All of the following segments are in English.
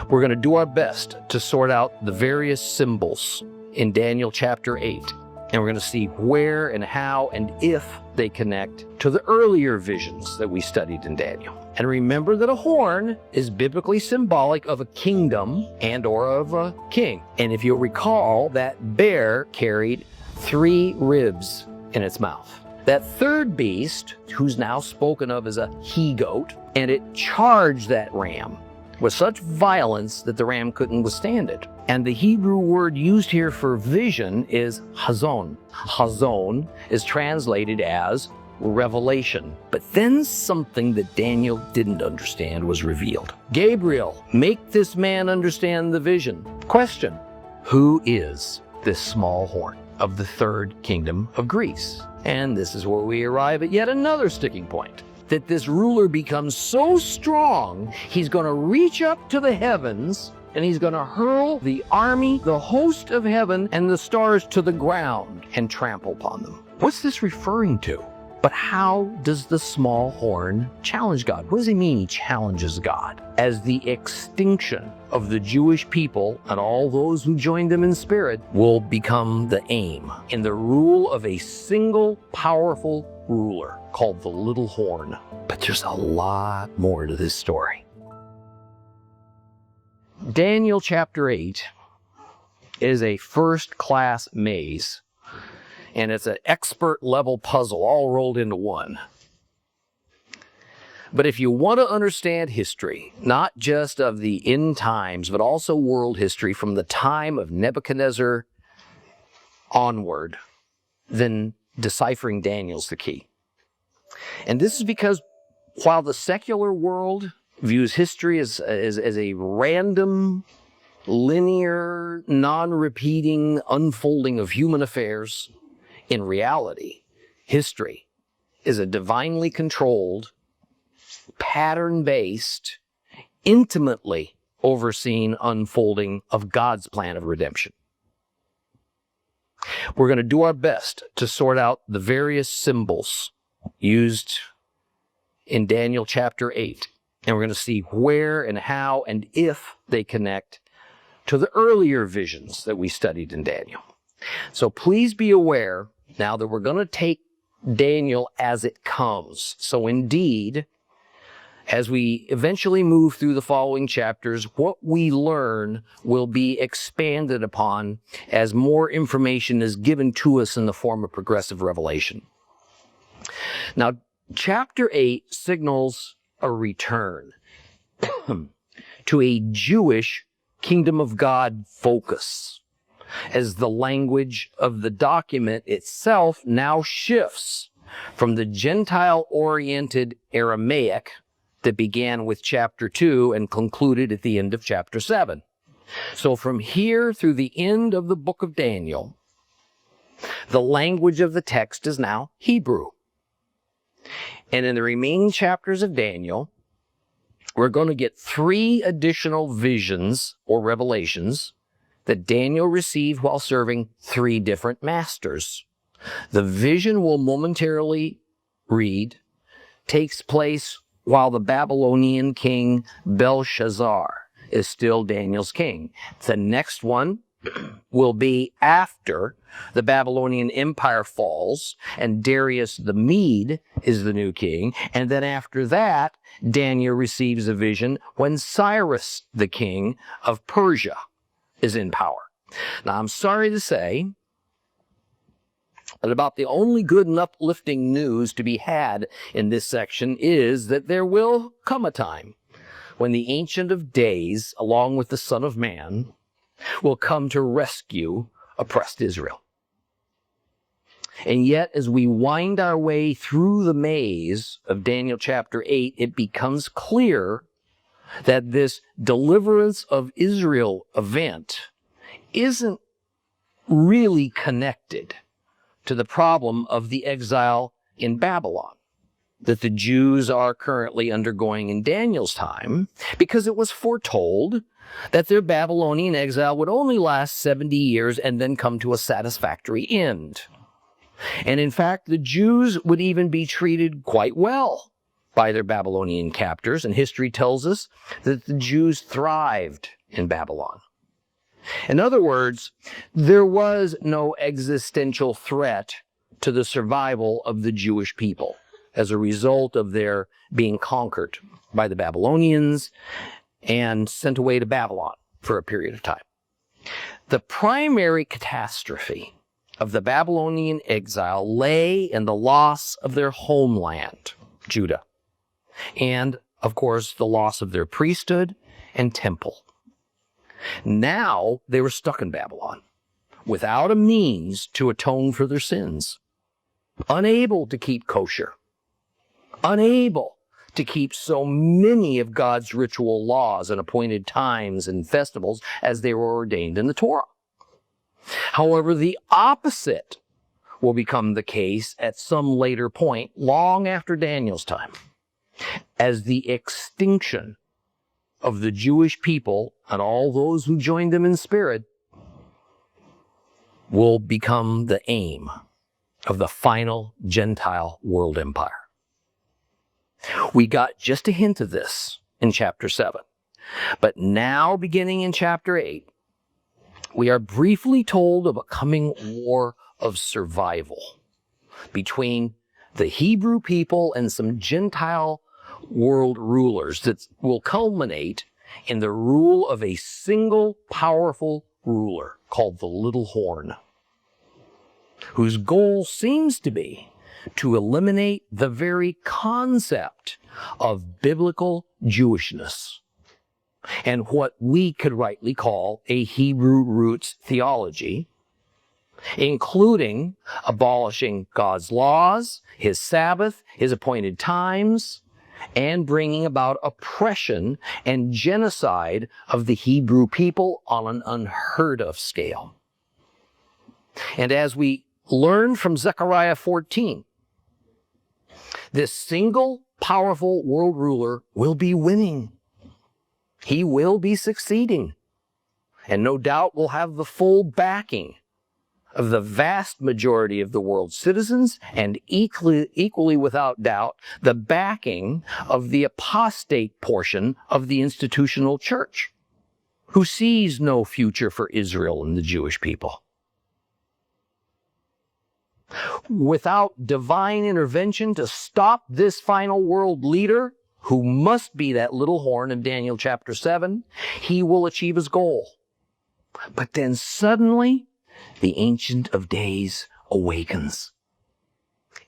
We're going to do our best to sort out the various symbols in Daniel chapter 8. And we're going to see where and how and if they connect to the earlier visions that we studied in Daniel. And remember that a horn is biblically symbolic of a kingdom and or of a king. And if you'll recall, that bear carried 3 ribs in its mouth. That third beast, who's now spoken of as a he-goat, and it charged that ram with such violence that the ram couldn't withstand it. And the Hebrew word used here for vision is hazon. Hazon is translated as revelation. But then something that Daniel didn't understand was revealed. Gabriel, make this man understand the vision. Question: who is this small horn of the third kingdom of Greece? And this is where we arrive at yet another sticking point. That this ruler becomes so strong, he's going to reach up to the heavens and he's going to hurl the army, the host of heaven, and the stars to the ground and trample upon them. What's this referring to? But how does the small horn challenge God? What does he mean he challenges God? As the extinction of the Jewish people and all those who joined them in spirit will become the aim in the rule of a single powerful ruler called the little horn. But there's a lot more to this story. Daniel chapter 8 is a first-class maze, and it's an expert-level puzzle all rolled into one. But if you want to understand history, not just of the end times, but also world history from the time of Nebuchadnezzar onward, then deciphering Daniel's the key. And this is because while the secular world views history as a random, linear, non-repeating unfolding of human affairs, in reality, history is a divinely controlled, pattern-based, intimately overseen unfolding of God's plan of redemption. We're going to do our best to sort out the various symbols used in Daniel chapter 8. And we're going to see where and how and if they connect to the earlier visions that we studied in Daniel. So please be aware now that we're going to take Daniel as it comes. So indeed, as we eventually move through the following chapters, what we learn will be expanded upon as more information is given to us in the form of progressive revelation. Now, chapter 8 signals a return to a Jewish kingdom of God focus, as the language of the document itself now shifts from the Gentile-oriented Aramaic that began with chapter 2 and concluded at the end of chapter 7. So from here through the end of the book of Daniel, the language of the text is now Hebrew. And in the remaining chapters of Daniel, we're going to get 3 additional visions or revelations that Daniel received while serving 3 different masters. The vision we'll momentarily read takes place while the Babylonian king Belshazzar is still Daniel's king. The next one will be after the Babylonian Empire falls and Darius the Mede is the new king. And then after that, Daniel receives a vision when Cyrus the king of Persia is in power. Now, I'm sorry to say that about the only good and uplifting news to be had in this section is that there will come a time when the Ancient of Days, along with the Son of Man, will come to rescue oppressed Israel. And yet, as we wind our way through the maze of Daniel chapter 8, it becomes clear that this deliverance of Israel event isn't really connected to the problem of the exile in Babylon that the Jews are currently undergoing in Daniel's time, because it was foretold that their Babylonian exile would only last 70 years and then come to a satisfactory end. And in fact, the Jews would even be treated quite well by their Babylonian captors, and history tells us that the Jews thrived in Babylon. In other words, there was no existential threat to the survival of the Jewish people as a result of their being conquered by the Babylonians and sent away to Babylon for a period of time. The primary catastrophe of the Babylonian exile lay in the loss of their homeland, Judah, and, of course, the loss of their priesthood and temple. Now they were stuck in Babylon, without a means to atone for their sins, unable to keep kosher, unable to keep so many of God's ritual laws and appointed times and festivals as they were ordained in the Torah. However, the opposite will become the case at some later point, long after Daniel's time, as the extinction of the Jewish people and all those who joined them in spirit will become the aim of the final Gentile world empire. We got just a hint of this in chapter 7. But now, beginning in chapter 8, we are briefly told of a coming war of survival between the Hebrew people and some Gentile world rulers that will culminate in the rule of a single powerful ruler called the Little Horn, whose goal seems to be to eliminate the very concept of biblical Jewishness and what we could rightly call a Hebrew roots theology, including abolishing God's laws, his Sabbath, his appointed times, and bringing about oppression and genocide of the Hebrew people on an unheard of scale. And as we learn from Zechariah 14, this single powerful world ruler will be winning. He will be succeeding, and no doubt will have the full backing of the vast majority of the world's citizens, and equally without doubt, the backing of the apostate portion of the institutional church, who sees no future for Israel and the Jewish people. Without divine intervention to stop this final world leader, who must be that little horn in Daniel chapter 7, he will achieve his goal. But then suddenly, the Ancient of Days awakens.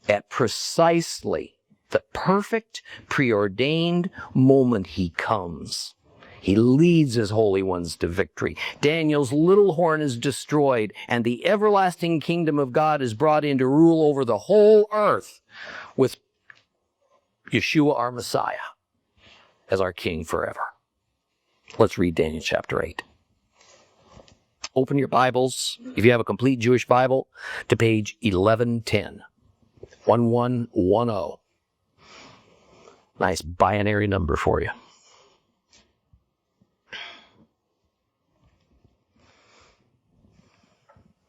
At precisely the perfect, preordained moment he comes. He leads his holy ones to victory. Daniel's little horn is destroyed, and the everlasting kingdom of God is brought in to rule over the whole earth with Yeshua, our Messiah, as our King forever. Let's read Daniel chapter 8. Open your Bibles, if you have a complete Jewish Bible, to page 1110. 1110. Nice binary number for you.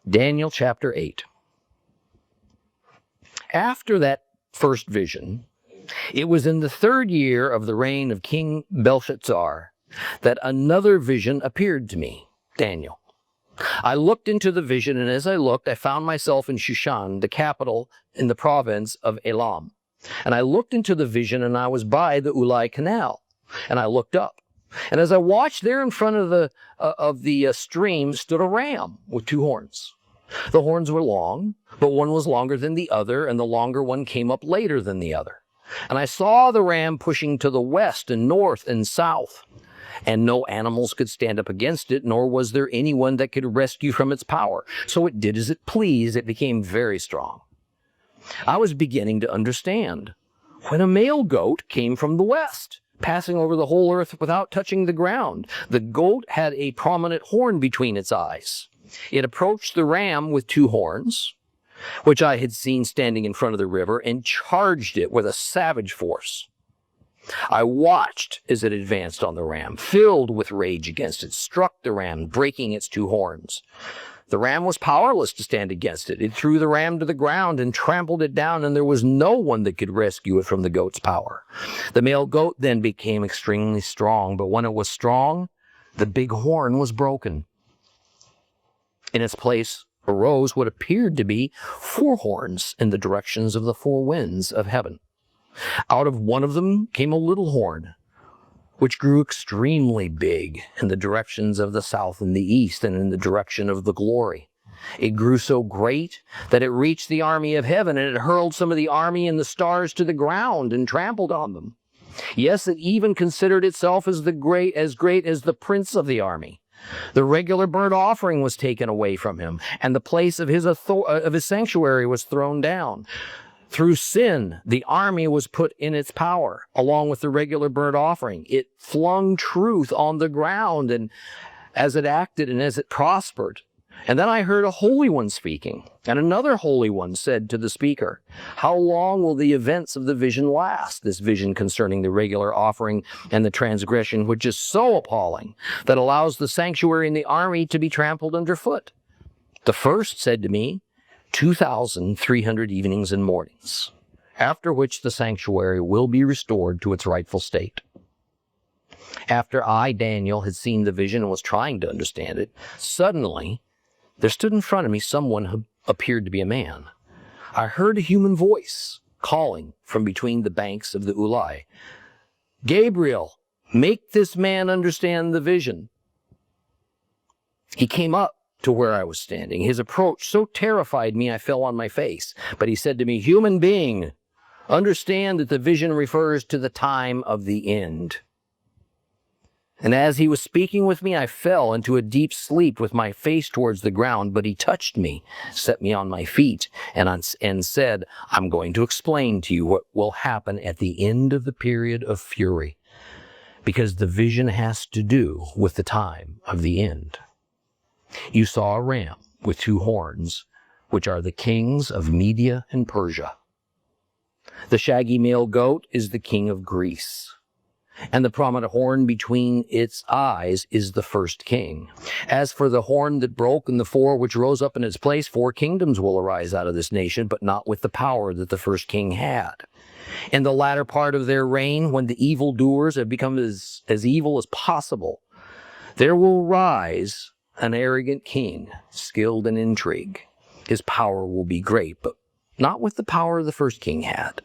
Daniel chapter 8. After that first vision, it was in the 3rd year of the reign of King Belshazzar that another vision appeared to me, Daniel. I looked into the vision, and as I looked, I found myself in Shushan, the capital in the province of Elam. And I looked into the vision, and I was by the Ulai Canal, and I looked up. And as I watched, there in front of the stream stood a ram with 2 horns. The horns were long, but one was longer than the other, and the longer one came up later than the other. And I saw the ram pushing to the west and north and south, and no animals could stand up against it, nor was there anyone that could rescue from its power. So it did as it pleased. It became very strong. I was beginning to understand when a male goat came from the west, passing over the whole earth without touching the ground. The goat had a prominent horn between its eyes. It approached the ram with 2 horns, which I had seen standing in front of the river, and charged it with a savage force. I watched as it advanced on the ram, filled with rage against it, struck the ram, breaking its 2 horns. The ram was powerless to stand against it. It threw the ram to the ground and trampled it down, and there was no one that could rescue it from the goat's power. The male goat then became extremely strong, but when it was strong, the big horn was broken. In its place arose what appeared to be 4 horns in the directions of the 4 winds of heaven. Out of one of them came a little horn, which grew extremely big in the directions of the south and the east and in the direction of the glory. It grew so great that it reached the army of heaven, and it hurled some of the army and the stars to the ground and trampled on them. Yes, it even considered itself as great as the prince of the army. The regular burnt offering was taken away from him, and the place of his sanctuary was thrown down. Through sin, the army was put in its power, along with the regular burnt offering. It flung truth on the ground, and as it acted and as it prospered. And then I heard a holy one speaking, and another holy one said to the speaker, "How long will the events of the vision last?" This vision concerning the regular offering and the transgression, which is so appalling, that allows the sanctuary and the army to be trampled underfoot. The first said to me, 2,300 evenings and mornings, after which the sanctuary will be restored to its rightful state. After I, Daniel, had seen the vision and was trying to understand it, suddenly there stood in front of me someone who appeared to be a man. I heard a human voice calling from between the banks of the Ulai, "Gabriel, make this man understand the vision." He came up to where I was standing. His approach so terrified me I fell on my face. But he said to me, "Human being, understand that the vision refers to the time of the end." And as he was speaking with me, I fell into a deep sleep with my face towards the ground, but he touched me, set me on my feet, and said, "I'm going to explain to you what will happen at the end of the period of fury, because the vision has to do with the time of the end. You saw a ram with 2 horns, which are the kings of Media and Persia. The shaggy male goat is the king of Greece, and the prominent horn between its eyes is the first king. As for the horn that broke and the 4 which rose up in its place, 4 kingdoms will arise out of this nation, but not with the power that the first king had. In the latter part of their reign, when the evildoers have become as evil as possible, there will rise an arrogant king, skilled in intrigue. His power will be great, but not with the power the first king had.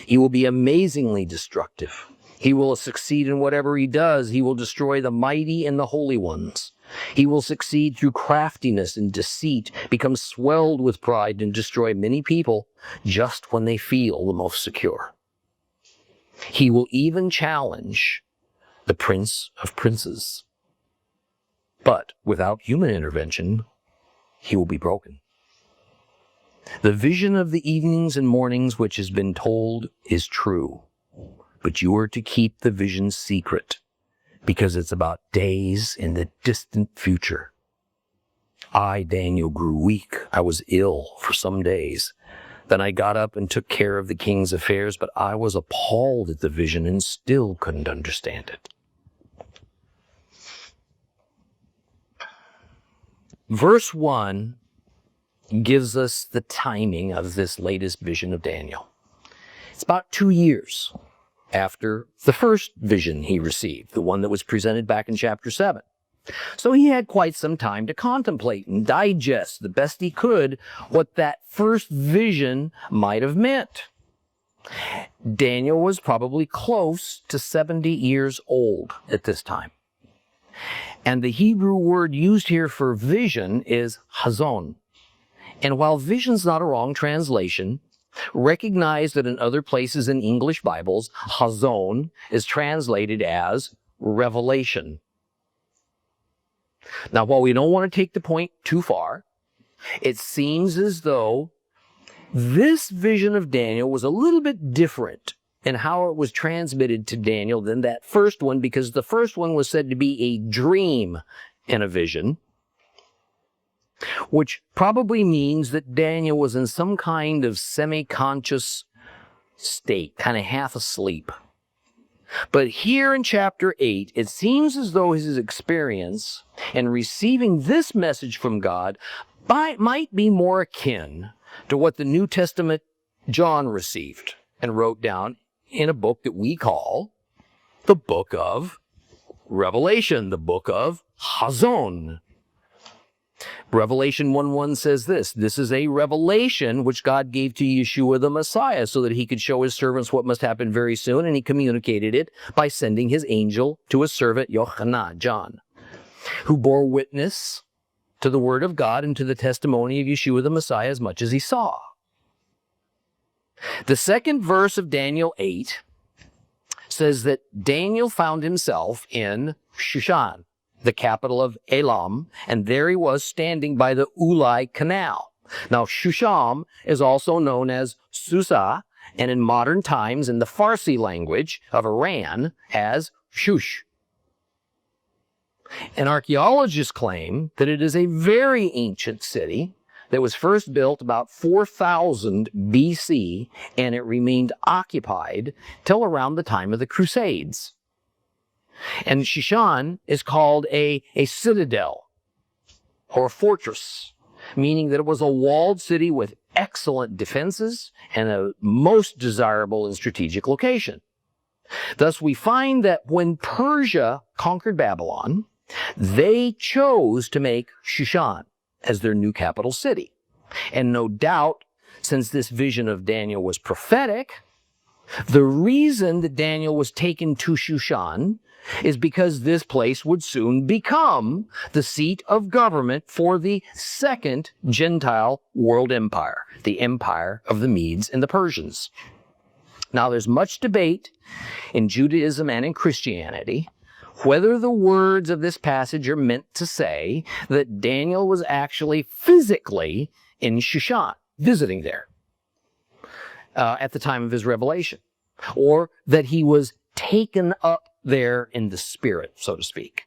He will be amazingly destructive. He will succeed in whatever he does. He will destroy the mighty and the holy ones. He will succeed through craftiness and deceit, become swelled with pride, and destroy many people just when they feel the most secure. He will even challenge the Prince of Princes. But without human intervention, he will be broken. The vision of the evenings and mornings which has been told is true, but you are to keep the vision secret, because it's about days in the distant future. I, Daniel, grew weak. I was ill for some days. Then I got up and took care of the king's affairs, but I was appalled at the vision and still couldn't understand it. Verse 1 gives us the timing of this latest vision of Daniel. It's about 2 years after the first vision he received, the one that was presented back in chapter 7. So he had quite some time to contemplate and digest the best he could what that first vision might have meant. Daniel was probably close to 70 years old at this time. And the Hebrew word used here for vision is hazon. And while vision's not a wrong translation, recognize that in other places in English Bibles, hazon is translated as revelation. Now, while we don't want to take the point too far, it seems as though this vision of Daniel was a little bit different in how it was transmitted to Daniel than that first one, because the first one was said to be a dream in a vision, which probably means that Daniel was in some kind of semi-conscious state, kind of half asleep. But here in chapter 8, it seems as though his experience in receiving this message from God might be more akin to what the New Testament John received and wrote down in a book that we call the book of Revelation, the book of Hazon. Revelation 1:1 says this is a revelation which God gave to Yeshua the Messiah so that he could show his servants what must happen very soon, and he communicated it by sending his angel to his servant Yochanan, John, who bore witness to the word of God and to the testimony of Yeshua the Messiah as much as he saw. The second verse of Daniel 8 says that Daniel found himself in Shushan, the capital of Elam, and there he was standing by the Ulai Canal. Now, Shushan is also known as Susa, and in modern times in the Farsi language of Iran as Shush. And archaeologists claim that it is a very ancient city that was first built about 4000 BC, and it remained occupied till around the time of the Crusades. And Shushan is called a citadel or a fortress, meaning that it was a walled city with excellent defenses and a most desirable and strategic location. Thus, we find that when Persia conquered Babylon, they chose to make Shushan as their new capital city. And no doubt, since this vision of Daniel was prophetic, the reason that Daniel was taken to Shushan is because this place would soon become the seat of government for the second Gentile world empire, the empire of the Medes and the Persians. Now, there's much debate in Judaism and in Christianity whether the words of this passage are meant to say that Daniel was actually physically in Shushan, visiting there at the time of his revelation, or that he was taken up there in the spirit, so to speak.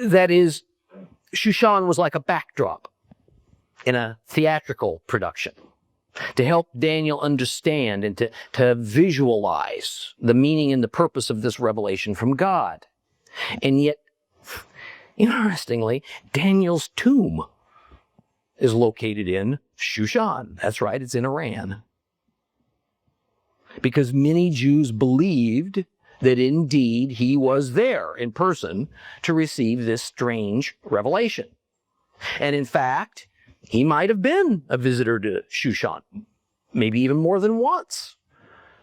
That is, Shushan was like a backdrop in a theatrical production to help Daniel understand and to visualize the meaning and the purpose of this revelation from God. And yet, interestingly, Daniel's tomb is located in Shushan. That's right, it's in Iran. Because many Jews believed that indeed he was there in person to receive this strange revelation. And in fact, he might have been a visitor to Shushan, maybe even more than once,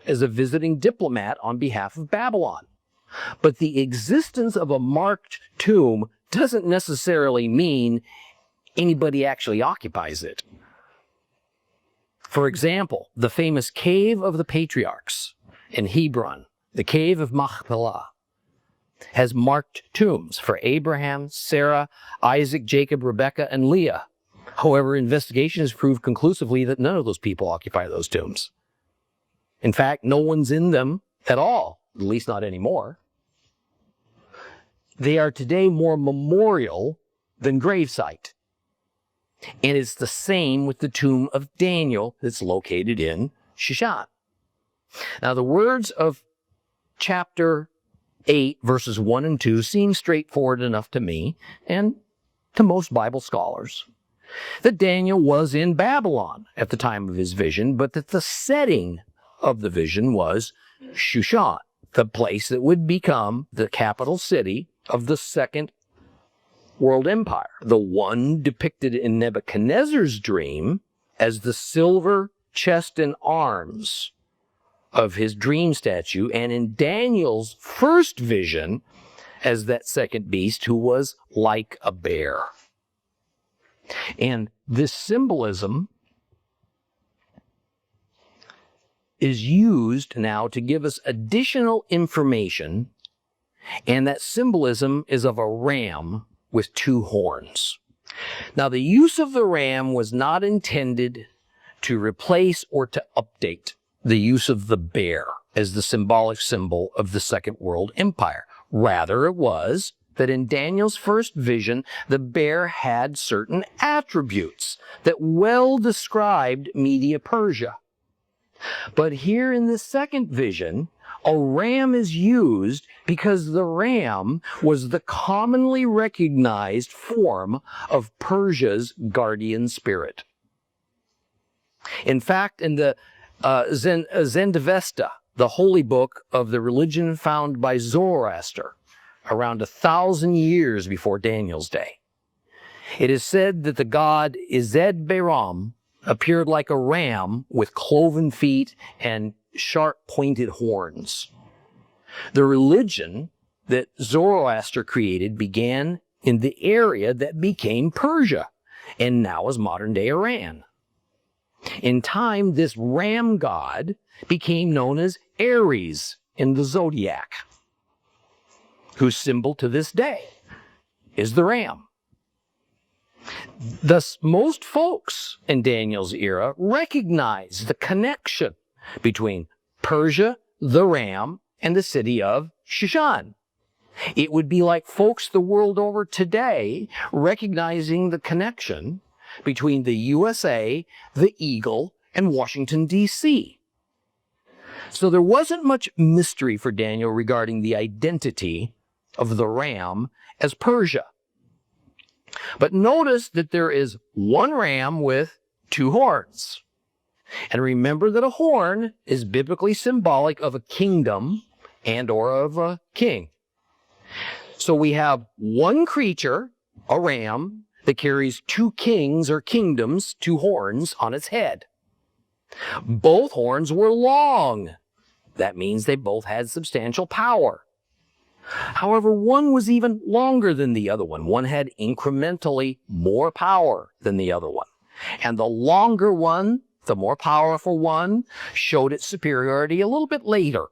as a visiting diplomat on behalf of Babylon. But the existence of a marked tomb doesn't necessarily mean anybody actually occupies it. For example, the famous Cave of the Patriarchs in Hebron, the Cave of Machpelah, has marked tombs for Abraham, Sarah, Isaac, Jacob, Rebekah, and Leah. However, investigation has proved conclusively that none of those people occupy those tombs. In fact, no one's in them at all, at least not anymore. They are today more memorial than gravesite. And it's the same with the tomb of Daniel that's located in Shushan. Now, the words of chapter 8, verses 1 and 2 seem straightforward enough to me and to most Bible scholars, that Daniel was in Babylon at the time of his vision, but that the setting of the vision was Shushan, the place that would become the capital city of the second world empire, the one depicted in Nebuchadnezzar's dream as the silver chest and arms of his dream statue, and in Daniel's first vision as that second beast who was like a bear. And this symbolism is used now to give us additional information, and that symbolism is of a ram with two horns. Now, the use of the ram was not intended to replace or to update the use of the bear as the symbolic symbol of the Second World Empire. Rather, it was that in Daniel's first vision, the bear had certain attributes that well described Media-Persia. But here in the second vision, A ram is used because the ram was the commonly recognized form of Persia's guardian spirit. In fact, in the Zendavesta, the holy book of the religion found by Zoroaster, around 1,000 years before Daniel's day, it is said that the god Ized-Beram appeared like a ram with cloven feet and sharp-pointed horns. The religion that Zoroaster created began in the area that became Persia and now is modern-day Iran. In time, this ram god became known as Aries in the zodiac, whose symbol to this day is the ram. Thus, most folks in Daniel's era recognize the connection between Persia, the ram, and the city of Shushan. It would be like folks the world over today recognizing the connection between the USA, the eagle, and Washington, D.C. So there wasn't much mystery for Daniel regarding the identity of the ram as Persia. But notice that there is one ram with two horns. And remember that a horn is biblically symbolic of a kingdom and or of a king. So we have one creature, a ram, that carries two kings or kingdoms, two horns on its head. Both horns were long. That means they both had substantial power. However, one was even longer than the other one. One had incrementally more power than the other one. And the longer one, the more powerful one, showed its superiority a little bit later.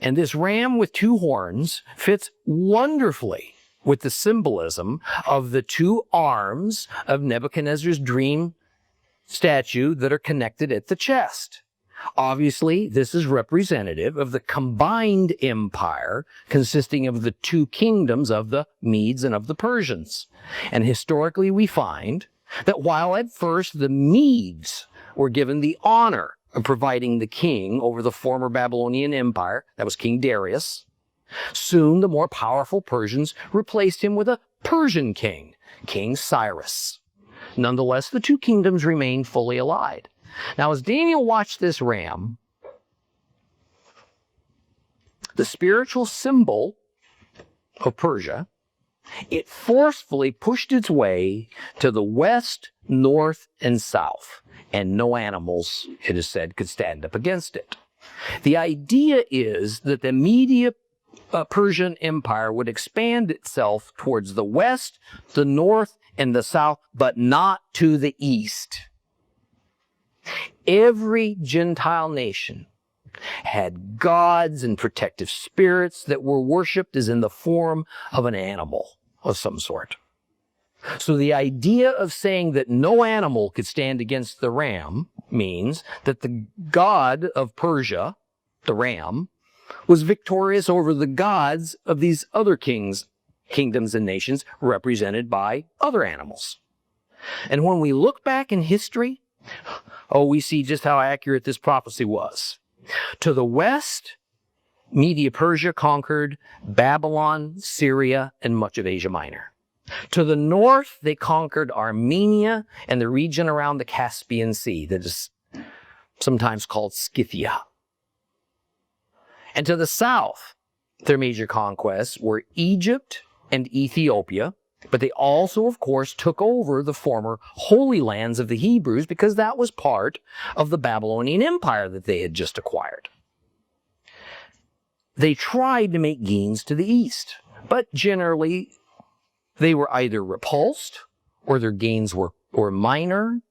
And this ram with two horns fits wonderfully with the symbolism of the two arms of Nebuchadnezzar's dream statue that are connected at the chest. Obviously, this is representative of the combined empire consisting of the two kingdoms of the Medes and of the Persians. And historically, we find that while at first the Medes were given the honor of providing the king over the former Babylonian Empire, that was King Darius, soon the more powerful Persians replaced him with a Persian king, King Cyrus. Nonetheless, the two kingdoms remained fully allied. Now, as Daniel watched this ram, the spiritual symbol of Persia, it forcefully pushed its way to the west, north, and south, and no animals, it is said, could stand up against it. The idea is that the Media-Persian Empire would expand itself towards the west, the north, and the south, but not to the east. Every Gentile nation had gods and protective spirits that were worshipped as in the form of an animal of some sort. So the idea of saying that no animal could stand against the ram means that the god of Persia, the ram, was victorious over the gods of these other kingdoms and nations represented by other animals. And when we look back in history, we see just how accurate this prophecy was. To the west, Media-Persia conquered Babylon, Syria, and much of Asia Minor. To the north, they conquered Armenia and the region around the Caspian Sea that is sometimes called Scythia. And to the south, their major conquests were Egypt and Ethiopia, but they also, of course, took over the former Holy Lands of the Hebrews because that was part of the Babylonian Empire that they had just acquired. They tried to make gains to the east, but generally they were either repulsed, or their gains were minor,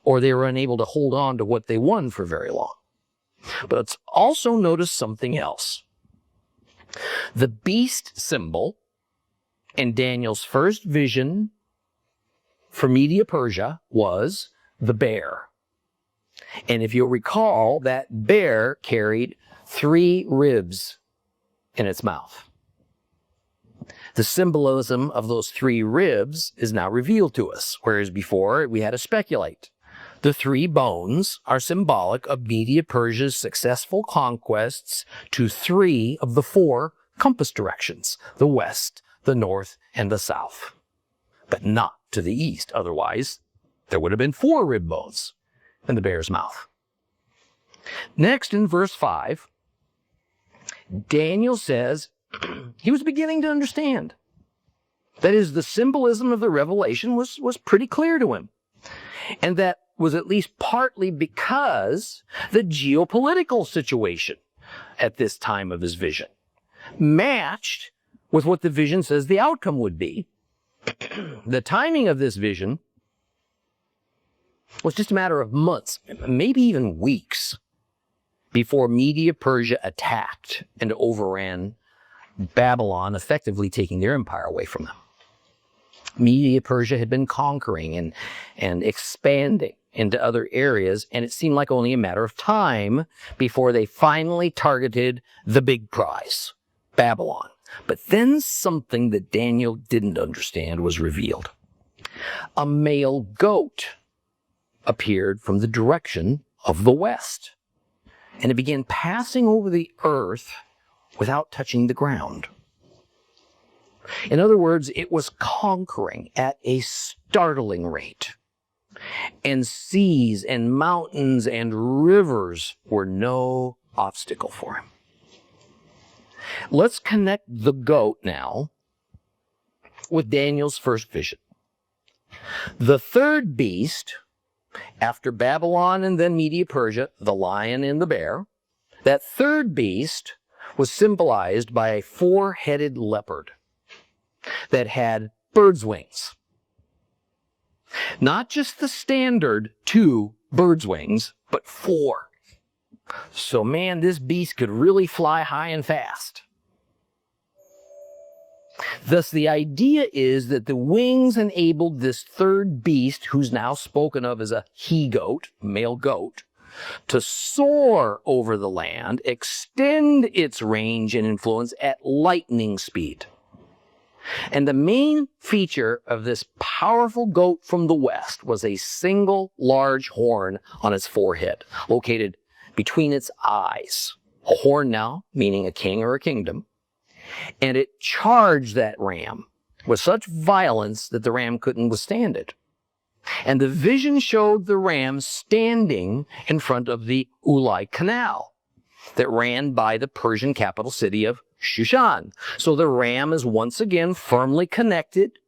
or they were unable to hold on to what they won for very long. But let's also notice something else. The beast symbol in Daniel's first vision for Media-Persia was the bear. And if you'll recall, that bear carried 3 ribs in its mouth. The symbolism of those 3 ribs is now revealed to us, whereas before we had to speculate. The 3 bones are symbolic of Media-Persia's successful conquests to 3 of the 4 compass directions, the west, the north, and the south, but not to the east. Otherwise, there would have been 4 rib bones in the bear's mouth. Next, in verse 5, Daniel says he was beginning to understand. That is, the symbolism of the revelation was pretty clear to him. And that was at least partly because the geopolitical situation at this time of his vision matched with what the vision says the outcome would be. The timing of this vision was just a matter of months, maybe even weeks, before Media-Persia attacked and overran Babylon, effectively taking their empire away from them. Media-Persia had been conquering and expanding into other areas, and it seemed like only a matter of time before they finally targeted the big prize, Babylon. But then something that Daniel didn't understand was revealed. A male goat appeared from the direction of the west, and it began passing over the earth without touching the ground. In other words, it was conquering at a startling rate. And seas and mountains and rivers were no obstacle for him. Let's connect the goat now with Daniel's first vision. The third beast, after Babylon and then Media-Persia, the lion and the bear, that third beast was symbolized by a 4-headed leopard that had bird's wings. Not just the standard 2 bird's wings, but 4. So man, this beast could really fly high and fast. Thus, the idea is that the wings enabled this third beast, who's now spoken of as a he-goat, male goat, to soar over the land, extend its range and influence at lightning speed. And the main feature of this powerful goat from the west was a single large horn on its forehead, located between its eyes. A horn now, meaning a king or a kingdom. And it charged that ram with such violence that the ram couldn't withstand it. And the vision showed the ram standing in front of the Ulai Canal that ran by the Persian capital city of Shushan. So the ram is once again firmly connected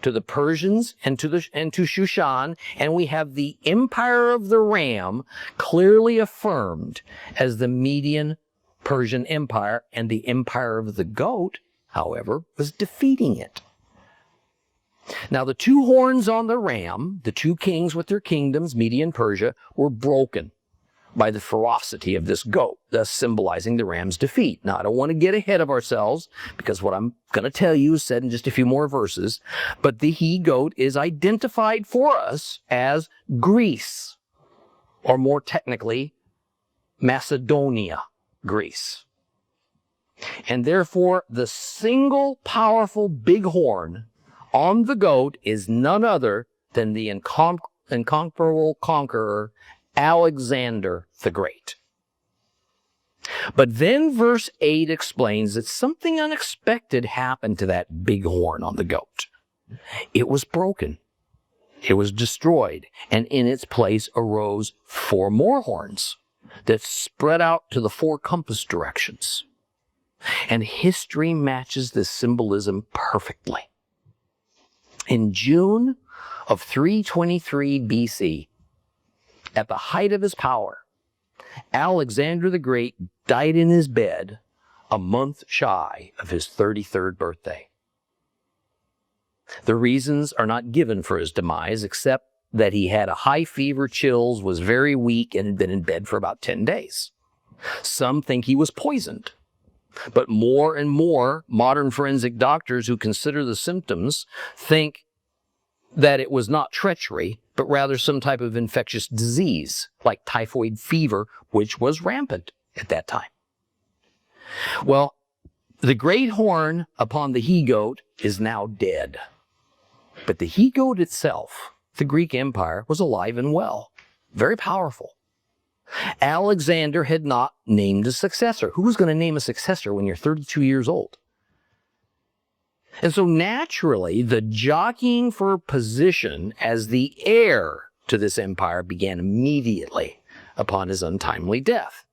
to the Persians and to Shushan, and we have the empire of the ram clearly affirmed as the Median Persian Empire, and the empire of the goat, however, was defeating it. Now the 2 horns on the ram, the 2 kings with their kingdoms, Media and Persia, were broken by the ferocity of this goat, thus symbolizing the ram's defeat. Now, I don't want to get ahead of ourselves, because what I'm going to tell you is said in just a few more verses, but the he-goat is identified for us as Greece, or more technically, Macedonia, Greece. And therefore, the single powerful big horn on the goat is none other than the incomparable conqueror, Alexander the Great. But then verse 8 explains that something unexpected happened to that big horn on the goat. It was broken. It was destroyed, and in its place arose 4 more horns that spread out to the 4 compass directions. And history matches this symbolism perfectly. In June of 323 BC, at the height of his power, Alexander the Great died in his bed a month shy of his 33rd birthday. The reasons are not given for his demise, except that he had a high fever, chills, was very weak, and had been in bed for about 10 days. Some think he was poisoned, but more and more modern forensic doctors who consider the symptoms think that it was not treachery, but rather some type of infectious disease, like typhoid fever, which was rampant at that time. Well, the great horn upon the he-goat is now dead. But the he-goat itself, the Greek Empire, was alive and well. very powerful. Alexander had not named a successor. Who was going to name a successor when you're 32 years old? And so naturally, the jockeying for position as the heir to this empire began immediately upon his untimely death.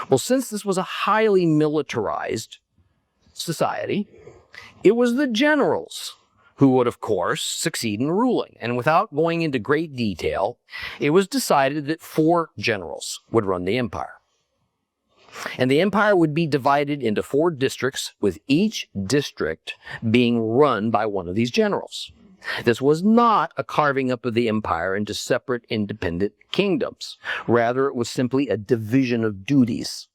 Well, since this was a highly militarized society, it was the generals who would, of course, succeed in ruling. And without going into great detail, it was decided that 4 generals would run the empire. And the empire would be divided into 4 districts, with each district being run by one of these generals. This was not a carving up of the empire into separate independent kingdoms. Rather, it was simply a division of duties.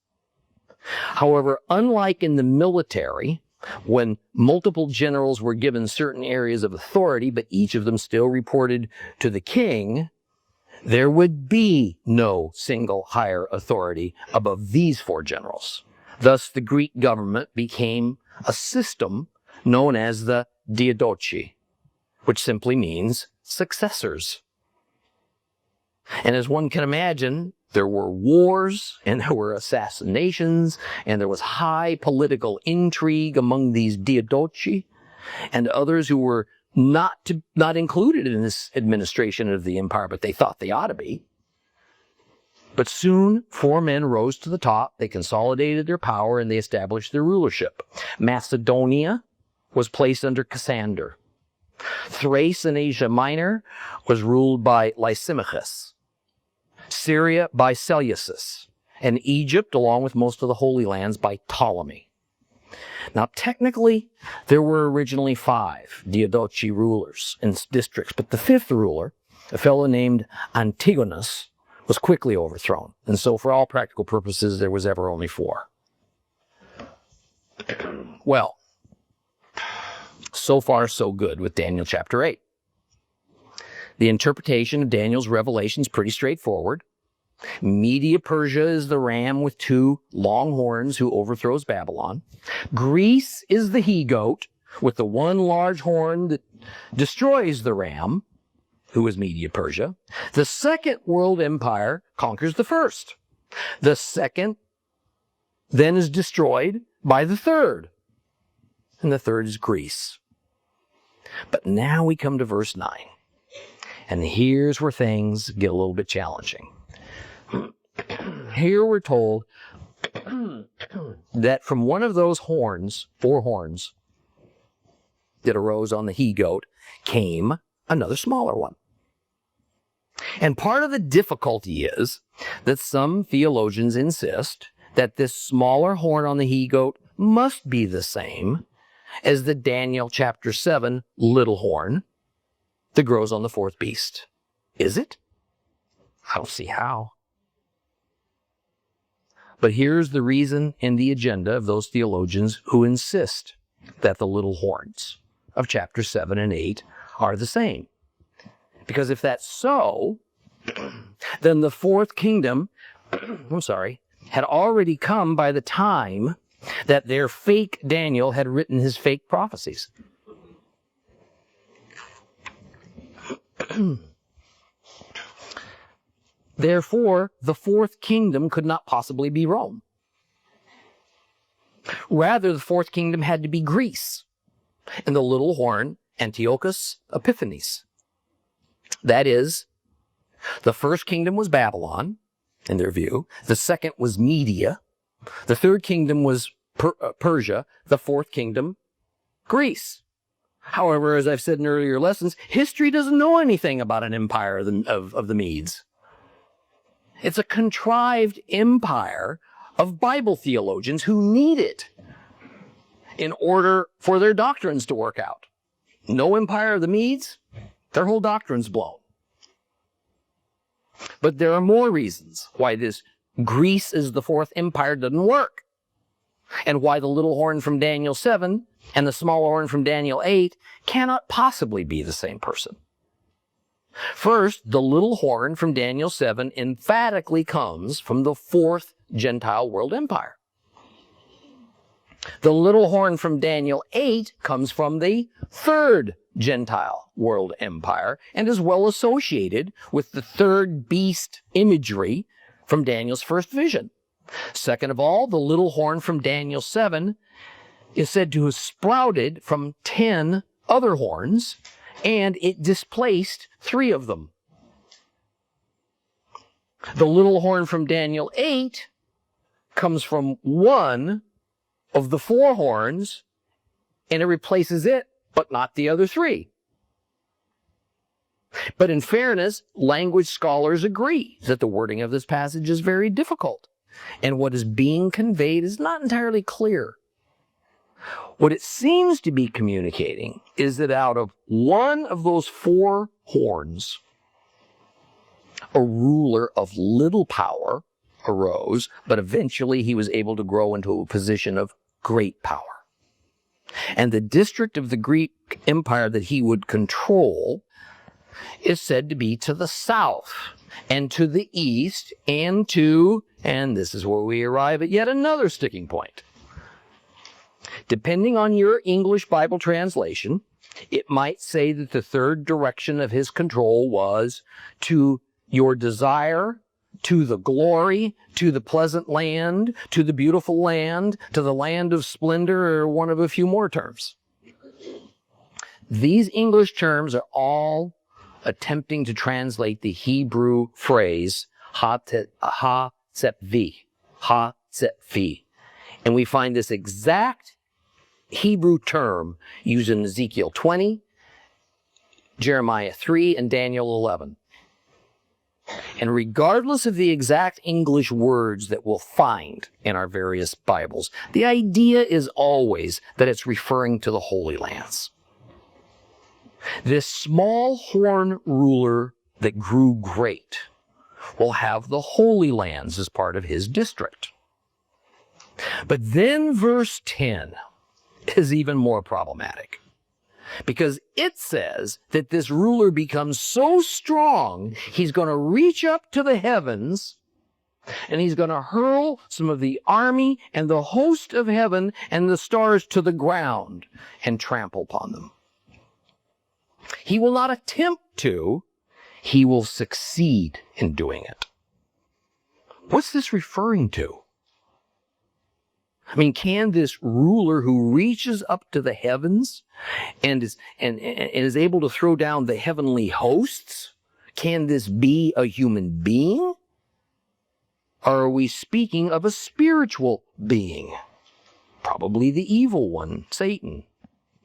However, unlike in the military, when multiple generals were given certain areas of authority, but each of them still reported to the king, there would be no single higher authority above these 4 generals. Thus, the Greek government became a system known as the diadochi, which simply means successors. And as one can imagine, there were wars, and there were assassinations, and there was high political intrigue among these diadochi and others who were not included in this administration of the empire, but they thought they ought to be. But soon, 4 men rose to the top, they consolidated their power, and they established their rulership. Macedonia was placed under Cassander. Thrace in Asia Minor was ruled by Lysimachus. Syria by Seleucus, and Egypt, along with most of the Holy Lands, by Ptolemy. Now, technically, there were originally 5 diadochi rulers in districts, but the 5th ruler, a fellow named Antigonus, was quickly overthrown. And so, for all practical purposes, there was ever only 4. Well, so far so good with Daniel chapter 8. The interpretation of Daniel's revelation is pretty straightforward. Media-Persia is the ram with 2 long horns who overthrows Babylon. Greece is the he-goat with the 1 large horn that destroys the ram, who is Media-Persia. The second world empire conquers the first. The second then is destroyed by the third. And the third is Greece. But now we come to verse 9. And here's where things get a little bit challenging. Here we're told that from one of those horns, 4 horns, that arose on the he-goat, came another smaller one. And part of the difficulty is that some theologians insist that this smaller horn on the he-goat must be the same as the Daniel chapter 7 little horn that grows on the 4th beast. Is it? I don't see how. But here's the reason and the agenda of those theologians who insist that the little horns of chapter 7 and 8 are the same. Because if that's so, then the 4th kingdom, had already come by the time that their fake Daniel had written his fake prophecies. Therefore, the 4th kingdom could not possibly be Rome. Rather, the 4th kingdom had to be Greece, and the little horn, Antiochus Epiphanes. That is, the 1st kingdom was Babylon, in their view. The 2nd was Media. The 3rd kingdom was Persia. The 4th kingdom, Greece. However, as I've said in earlier lessons, history doesn't know anything about an empire of the Medes. It's a contrived empire of Bible theologians who need it in order for their doctrines to work out. No empire of the Medes, their whole doctrine's blown. But there are more reasons why this Greece is the 4th empire doesn't work, and why the little horn from Daniel 7 and the small horn from Daniel 8 cannot possibly be the same person. First, the little horn from Daniel 7 emphatically comes from the 4th Gentile world empire. The little horn from Daniel 8 comes from the third Gentile world empire and is well associated with the third beast imagery from Daniel's first vision. Second of all, the little horn from Daniel 7 is said to have sprouted from 10 other horns, and it displaced 3 of them. The little horn from Daniel 8 comes from one of the 4 horns, and it replaces it, but not the other 3. But in fairness, language scholars agree that the wording of this passage is very difficult, and what is being conveyed is not entirely clear. What it seems to be communicating is that out of one of those 4 horns, a ruler of little power arose, but eventually he was able to grow into a position of great power. And the district of the Greek Empire that he would control is said to be to the south and to the east and this is where we arrive at yet another sticking point. Depending on your English Bible translation, it might say that the third direction of his control was to your desire, to the glory, to the pleasant land, to the beautiful land, to the land of splendor, or one of a few more terms. These English terms are all attempting to translate the Hebrew phrase ha-tzepvi, ha-tzepvi. And we find this exact Hebrew term used in Ezekiel 20, Jeremiah 3, and Daniel 11. And regardless of the exact English words that we'll find in our various Bibles, the idea is always that it's referring to the Holy Lands. This small horn ruler that grew great will have the Holy Lands as part of his district. But then verse 10 is even more problematic, because it says that this ruler becomes so strong, he's going to reach up to the heavens, and he's going to hurl some of the army and the host of heaven and the stars to the ground and trample upon them. He will not attempt to, he will succeed in doing it. What's this referring to? I mean, can this ruler who reaches up to the heavens and is able to throw down the heavenly hosts, can this be a human being? Or are we speaking of a spiritual being? Probably the evil one, Satan.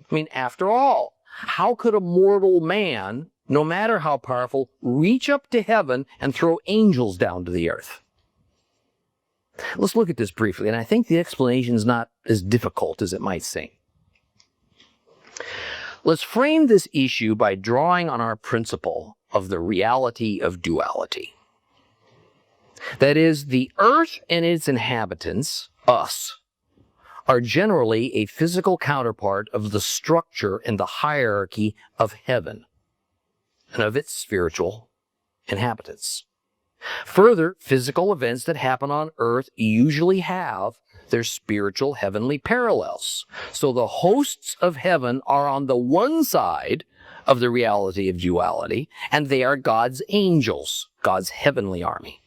I mean, after all, how could a mortal man, no matter how powerful, reach up to heaven and throw angels down to the earth? Let's look at this briefly, and I think the explanation is not as difficult as it might seem. Let's frame this issue by drawing on our principle of the reality of duality. That is, the earth and its inhabitants, us, are generally a physical counterpart of the structure and the hierarchy of heaven and of its spiritual inhabitants. Further, physical events that happen on earth usually have their spiritual heavenly parallels. So the hosts of heaven are on the one side of the reality of duality, and they are God's angels, God's heavenly army.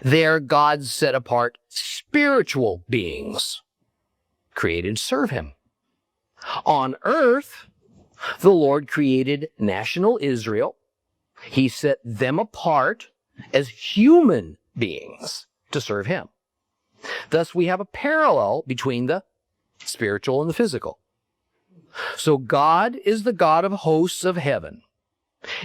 They are God's set apart spiritual beings, created to serve him. On earth, the Lord created national Israel. He set them apart as human beings to serve him. Thus, we have a parallel between the spiritual and the physical. So God is the God of hosts of heaven,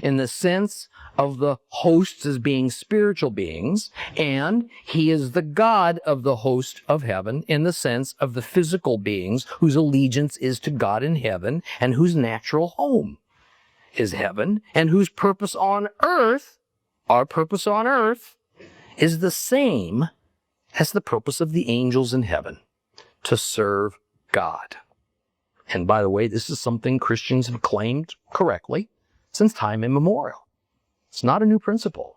in the sense of the hosts as being spiritual beings, and he is the God of the host of heaven in the sense of the physical beings whose allegiance is to God in heaven and whose natural home is heaven, and whose purpose on earth, our purpose on earth, is the same as the purpose of the angels in heaven, to serve God. And by the way, this is something Christians have claimed correctly since time immemorial. It's not a new principle.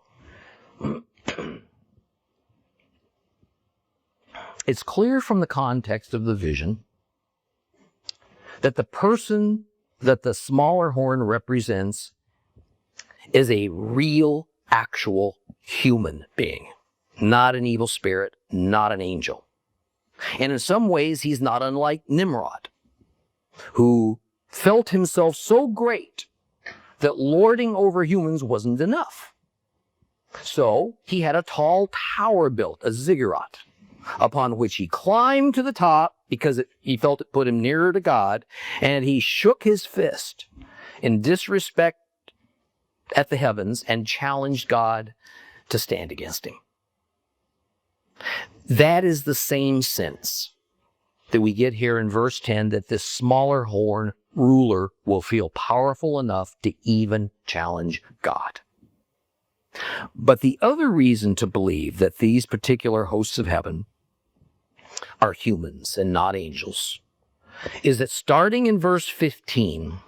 It's clear from the context of the vision that the person that the smaller horn represents is a real, actual human being, not an evil spirit, not an angel. And in some ways, he's not unlike Nimrod, who felt himself so great that lording over humans wasn't enough. So he had a tall tower built, a ziggurat, upon which he climbed to the top because he felt it put him nearer to God, and he shook his fist in disrespect at the heavens and challenged God to stand against him. That is the same sense that we get here in verse 10, that this smaller horn ruler will feel powerful enough to even challenge God. But the other reason to believe that these particular hosts of heaven are humans and not angels is that starting in verse 15,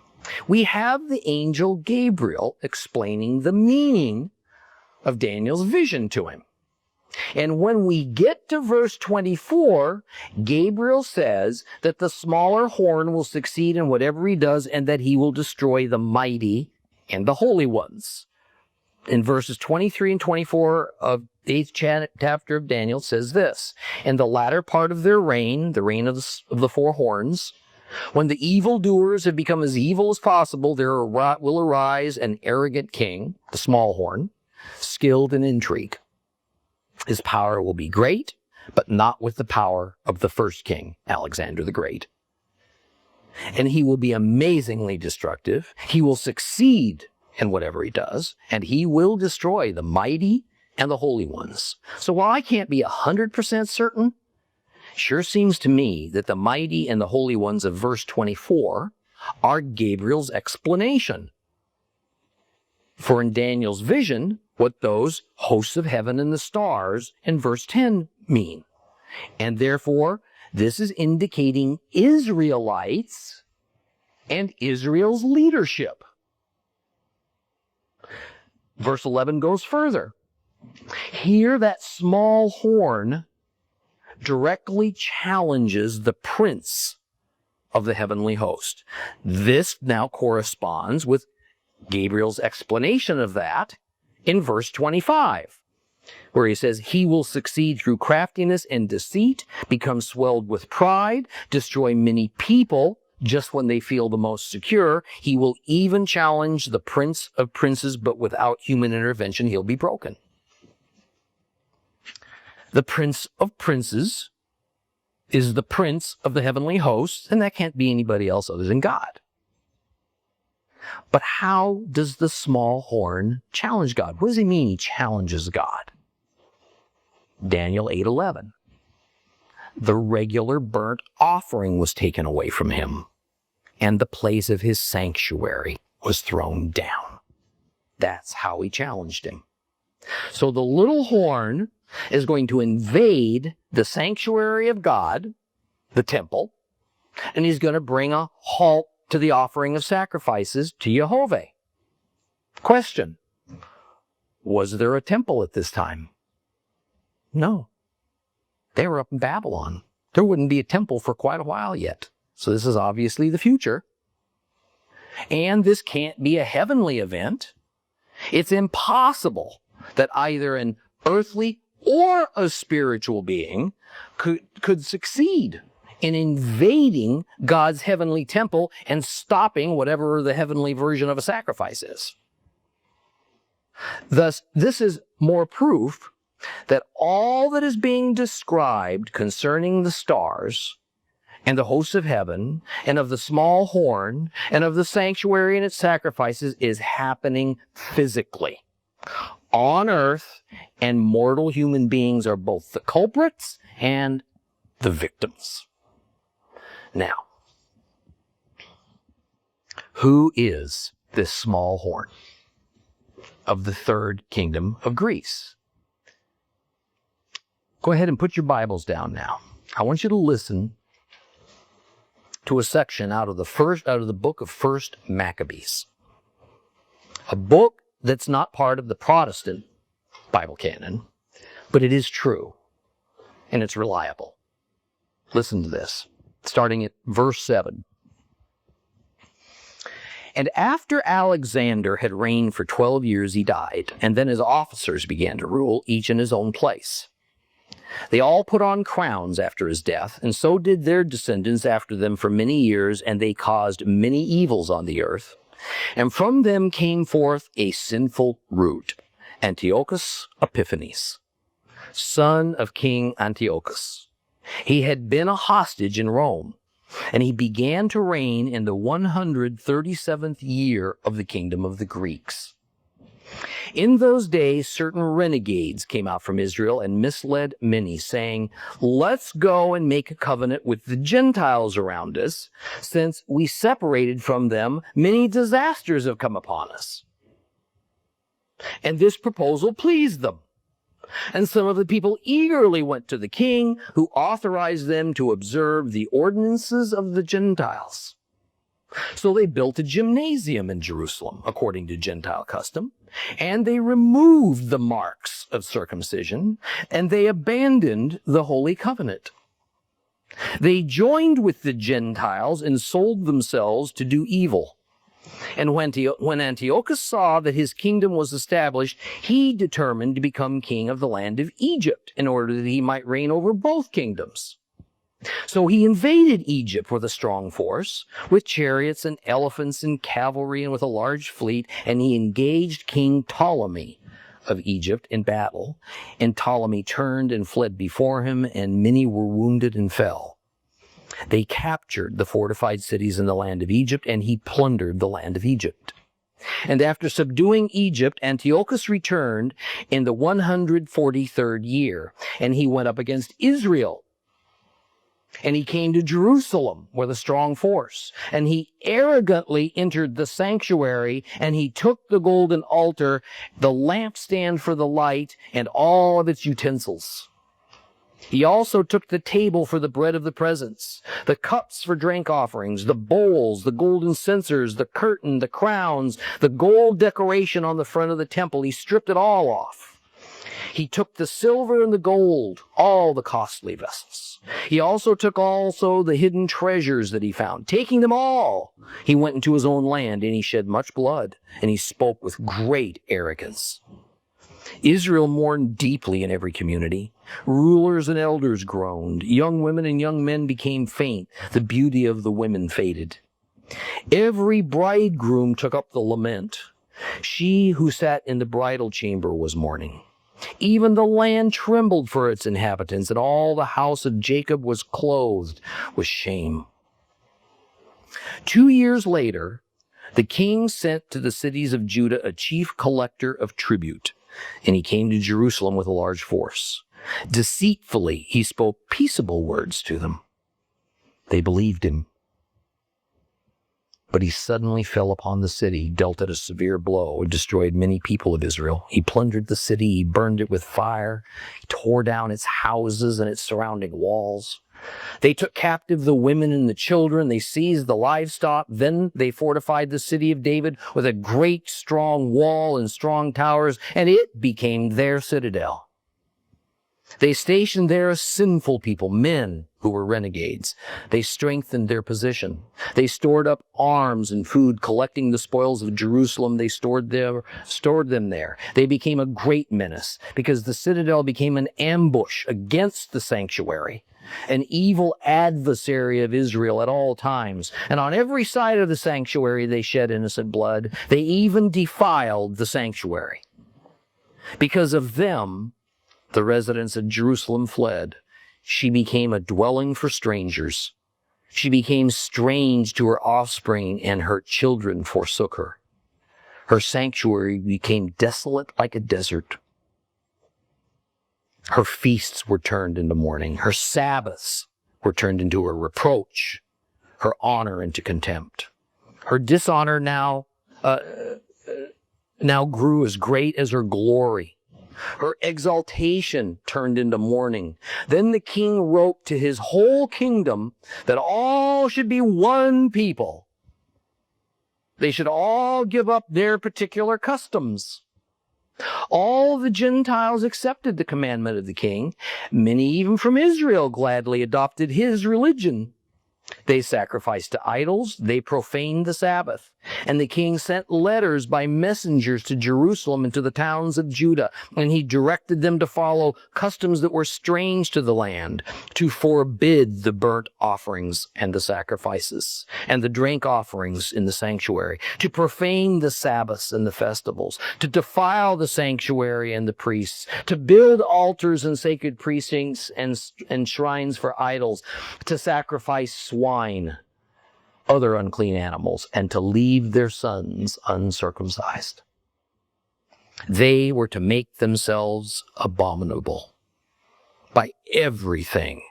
we have the angel Gabriel explaining the meaning of Daniel's vision to him. And when we get to verse 24, Gabriel says that the smaller horn will succeed in whatever he does and that he will destroy the mighty and the holy ones. In verses 23 and 24 of the 8th chapter of Daniel says this: in the latter part of their reign, the reign of the four horns, when the evildoers have become as evil as possible, there will arise an arrogant king, the small horn, skilled in intrigue. His power will be great, but not with the power of the first king, Alexander the Great. And he will be amazingly destructive. He will succeed in whatever he does, and he will destroy the mighty and the holy ones. So while I can't be 100% certain, sure seems to me that the mighty and the holy ones of verse 24 are Gabriel's explanation for in Daniel's vision what those hosts of heaven and the stars in verse 10 mean. And therefore, this is indicating Israelites and Israel's leadership. Verse 11 goes further. Here, that small horn directly challenges the prince of the heavenly host. This now corresponds with Gabriel's explanation of that in verse 25, where he says, he will succeed through craftiness and deceit, become swelled with pride, destroy many people just when they feel the most secure. He will even challenge the prince of princes, but without human intervention, he'll be broken. The prince of princes is the prince of the heavenly hosts, and that can't be anybody else other than God. But how does the small horn challenge God? What does he mean he challenges God? Daniel 8:11. The regular burnt offering was taken away from him, and the place of his sanctuary was thrown down. That's how he challenged him. So the little horn is going to invade the sanctuary of God, the temple, and he's going to bring a halt to the offering of sacrifices to Jehovah. Question: was there a temple at this time? No. They were up in Babylon. There wouldn't be a temple for quite a while yet. So this is obviously the future. And this can't be a heavenly event. It's impossible that either an earthly or a spiritual being could succeed in invading God's heavenly temple and stopping whatever the heavenly version of a sacrifice is. Thus, this is more proof that all that is being described concerning the stars and the hosts of heaven and of the small horn and of the sanctuary and its sacrifices is happening physically on earth, and mortal human beings are both the culprits and the victims. Now, who is this small horn of the third kingdom of Greece? Go ahead and put your Bibles down now. I want you to listen to a section out of the book of 1 Maccabees, a book that's not part of the Protestant Bible canon, but it is true and it's reliable. Listen to this, starting at verse 7. And after Alexander had reigned for 12 years, he died, and then his officers began to rule, each in his own place. They all put on crowns after his death, and so did their descendants after them for many years, and they caused many evils on the earth. And from them came forth a sinful root, Antiochus Epiphanes, son of King Antiochus. He had been a hostage in Rome, and he began to reign in the 137th year of the kingdom of the Greeks. In those days, certain renegades came out from Israel and misled many, saying, "Let's go and make a covenant with the Gentiles around us. Since we separated from them, many disasters have come upon us." And this proposal pleased them. And some of the people eagerly went to the king, who authorized them to observe the ordinances of the Gentiles. So they built a gymnasium in Jerusalem, according to Gentile custom, and they removed the marks of circumcision, and they abandoned the Holy Covenant. They joined with the Gentiles and sold themselves to do evil. And when Antiochus saw that his kingdom was established, he determined to become king of the land of Egypt, in order that he might reign over both kingdoms. So he invaded Egypt with a strong force, with chariots and elephants and cavalry and with a large fleet, and he engaged King Ptolemy of Egypt in battle. And Ptolemy turned and fled before him, and many were wounded and fell. They captured the fortified cities in the land of Egypt, and he plundered the land of Egypt. And after subduing Egypt, Antiochus returned in the 143rd year, and he went up against Israel. And he came to Jerusalem with a strong force, and he arrogantly entered the sanctuary, and he took the golden altar, the lampstand for the light, and all of its utensils. He also took the table for the bread of the presence, the cups for drink offerings, the bowls, the golden censers, the curtain, the crowns, the gold decoration on the front of the temple. He stripped it all off. He took the silver and the gold, all the costly vessels. He also took the hidden treasures that he found. Taking them all, he went into his own land, and he shed much blood, and he spoke with great arrogance. Israel mourned deeply in every community. Rulers and elders groaned. Young women and young men became faint. The beauty of the women faded. Every bridegroom took up the lament. She who sat in the bridal chamber was mourning. Even the land trembled for its inhabitants, and all the house of Jacob was clothed with shame. 2 years later, the king sent to the cities of Judah a chief collector of tribute, and he came to Jerusalem with a large force. Deceitfully, he spoke peaceable words to them. They believed him. But he suddenly fell upon the city, dealt it a severe blow, and destroyed many people of Israel. He plundered the city, he burned it with fire, he tore down its houses and its surrounding walls. They took captive the women and the children, they seized the livestock, then they fortified the city of David with a great strong wall and strong towers, and it became their citadel. They stationed there a sinful people, men who were renegades. They strengthened their position. They stored up arms and food, collecting the spoils of Jerusalem. They stored them there. They became a great menace, because the citadel became an ambush against the sanctuary, an evil adversary of Israel at all times. And on every side of the sanctuary they shed innocent blood. They even defiled the sanctuary. Because of them, the residents of Jerusalem fled. She became a dwelling for strangers. She became strange to her offspring, and her children forsook her. Her sanctuary became desolate like a desert. Her feasts were turned into mourning. Her Sabbaths were turned into a reproach. Her honor into contempt. Her dishonor now grew as great as her glory. Her exaltation turned into mourning. Then the king wrote to his whole kingdom that all should be one people. They should all give up their particular customs. All the Gentiles accepted the commandment of the king. Many, even from Israel, gladly adopted his religion. They sacrificed to idols. They profaned the Sabbath. And the king sent letters by messengers to Jerusalem and to the towns of Judah. And he directed them to follow customs that were strange to the land, to forbid the burnt offerings and the sacrifices, and the drink offerings in the sanctuary, to profane the Sabbaths and the festivals, to defile the sanctuary and the priests, to build altars and sacred precincts and shrines for idols, to sacrifice swine, other unclean animals, and to leave their sons uncircumcised. They were to make themselves abominable by everything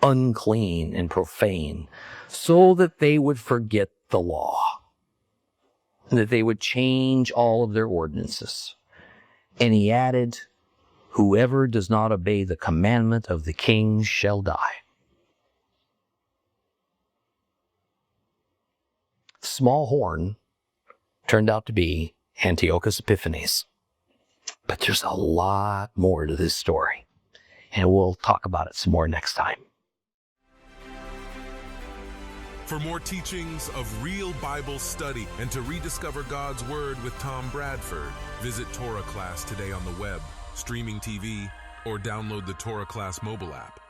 unclean and profane, so that they would forget the law, and that they would change all of their ordinances. And he added, whoever does not obey the commandment of the king shall die. Small horn turned out to be Antiochus Epiphanes. But there's a lot more to this story, and we'll talk about it some more next time. For more teachings of real Bible study and to rediscover God's Word with Tom Bradford, visit Torah Class today on the web, streaming TV, or download the Torah Class mobile app.